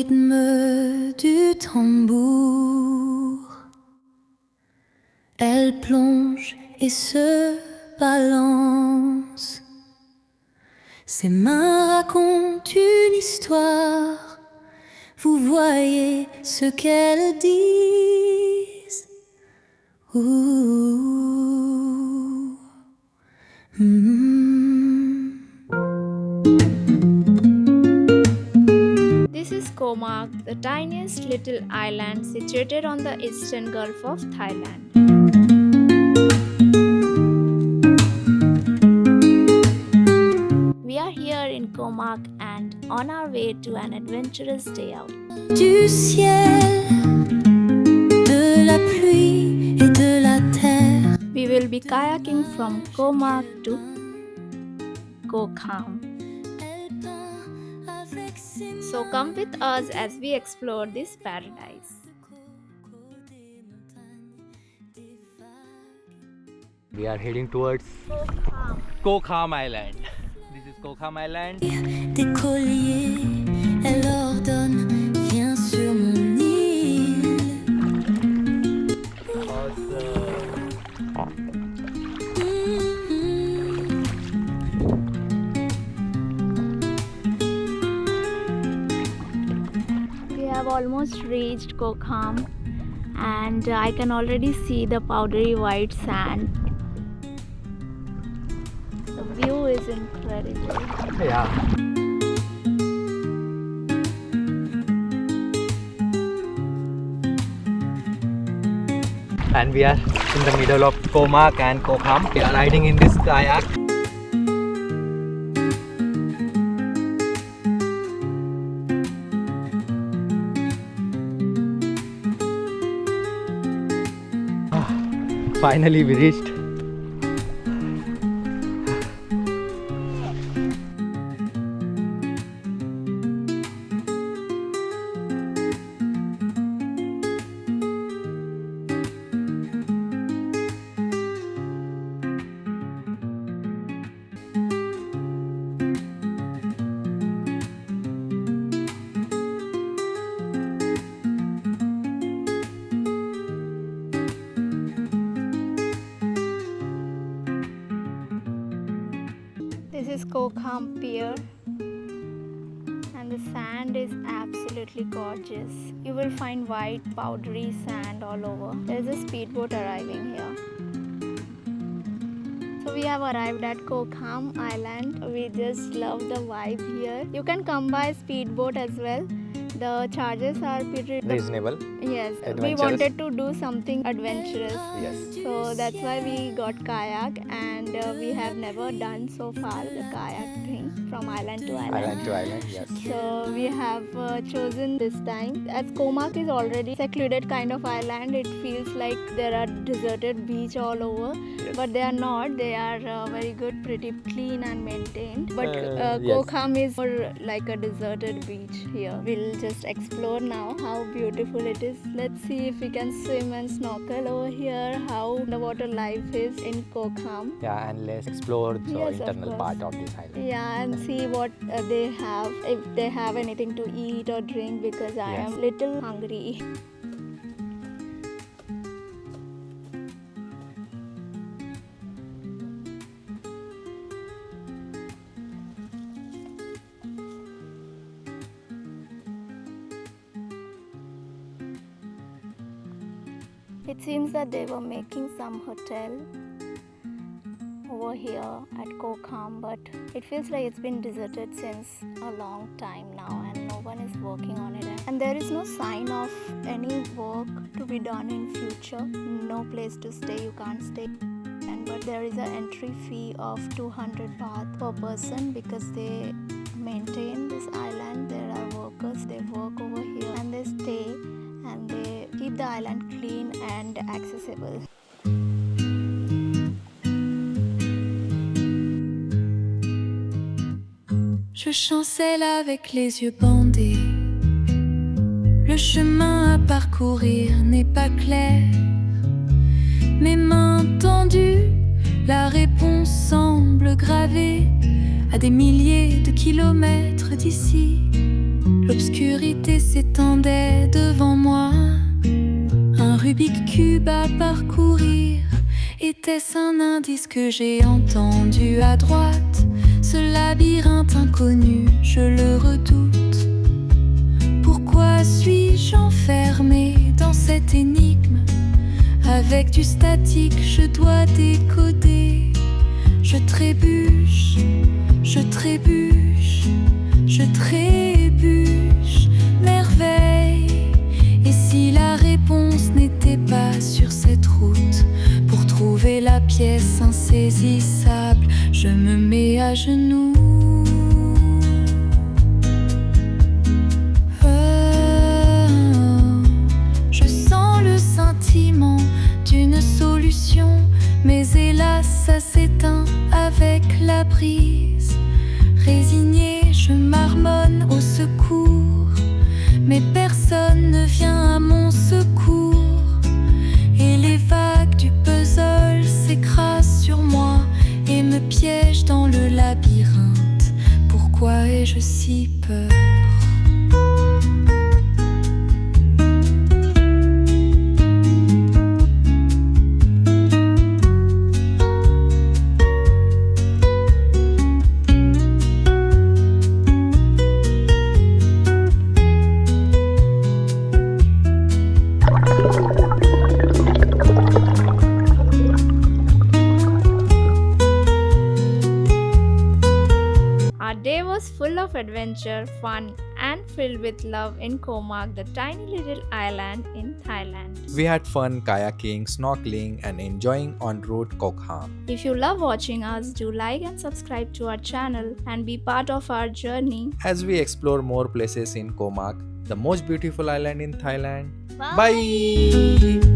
rythme du tambour. Elle plonge et se balance. Ses mains racontent une histoire. Vous voyez ce qu'elles disent. Ouh. This is Koh Mak, the tiniest little island situated on the eastern Gulf of Thailand. We are here in Koh Mak and on our way to an adventurous day out. Du ciel, de la pluie et de la terre. We will be kayaking from Koh Mak to Koh Kham. So come with us as we explore this paradise. We are heading towards Koh Kham Island. This is Koh Kham Island. Des colliers, elle ordonne, viens sur mon île. We have almost reached Koh Kham and I can already see the powdery white sand. The view is incredible. Yeah. And we are in the middle of Koh Mak and Koh Kham. We are riding in this kayak. Finally we reached. This is Koh Kham Pier and the sand is absolutely gorgeous. You will find white powdery sand all over. There is a speedboat arriving here. So we have arrived at Koh Kham Island. We just love the vibe here. You can come by speedboat as well. The charges are pretty Reasonable. Yes, we Adventurous. wanted to do something adventurous. Yes. So that's why we got kayak and we have never done so far the kayak thing from island to island. Island to island, yes. So we have chosen this time. As Koh Mak is already secluded kind of island, it feels like there are deserted beach all over. Yes. But they are not. They are very good, pretty clean and maintained. But yes. Koh Kham is more like a deserted beach here. We'll just explore now how beautiful it is. Let's see if we can swim and snorkel over here, how the water life is in Koh Kham. Yeah, and let's explore the Yes, of internal course. part of this island. Yeah, and see what they have, if they have anything to eat or drink, because I Yes. am little hungry. It seems that they were making some hotel over here at Koh Kham, but it feels like it's been deserted since a long time now and no one is working on it. And there is no sign of any work to be done in future. No place to stay, you can't stay. But there is an entry fee of 200 baht per person because they maintain this island. There are workers, they work over here and they stay and they keep the island clean and accessible. Je chancelle avec les yeux bandés. Le chemin à parcourir n'est pas clair. Mes mains tendues, la réponse semble gravée à des milliers de kilomètres d'ici. L'obscurité s'étendait devant moi, un Rubik cube à parcourir. Était-ce un indice que j'ai entendu à droite? Ce labyrinthe inconnu, je le redoute. Pourquoi suis-je enfermé dans cette énigme? Avec du statique, je dois décoder. Je trébuche, je trébuche, je trébuche. Merveille. Et si la réponse n'était pas sur cette route? Pour trouver la pièce insaisissable, je me mets à genoux. Je sens le sentiment d'une solution, mais hélas ça s'éteint avec la brise. Résigné, je marmonne au secours, mais personne ne vient à mon secours. Et les vagues du puzzle s'écrasent sur moi et me piègent dans le labyrinthe. Pourquoi ai-je si peur? Our day was full of adventure, fun, and filled with love in Koh Mak, the tiny little island in Thailand. We had fun kayaking, snorkeling, and enjoying en route Koh Kham. If you love watching us, do like and subscribe to our channel and be part of our journey. As we explore more places in Koh Mak, the most beautiful island in Thailand. Bye. Bye.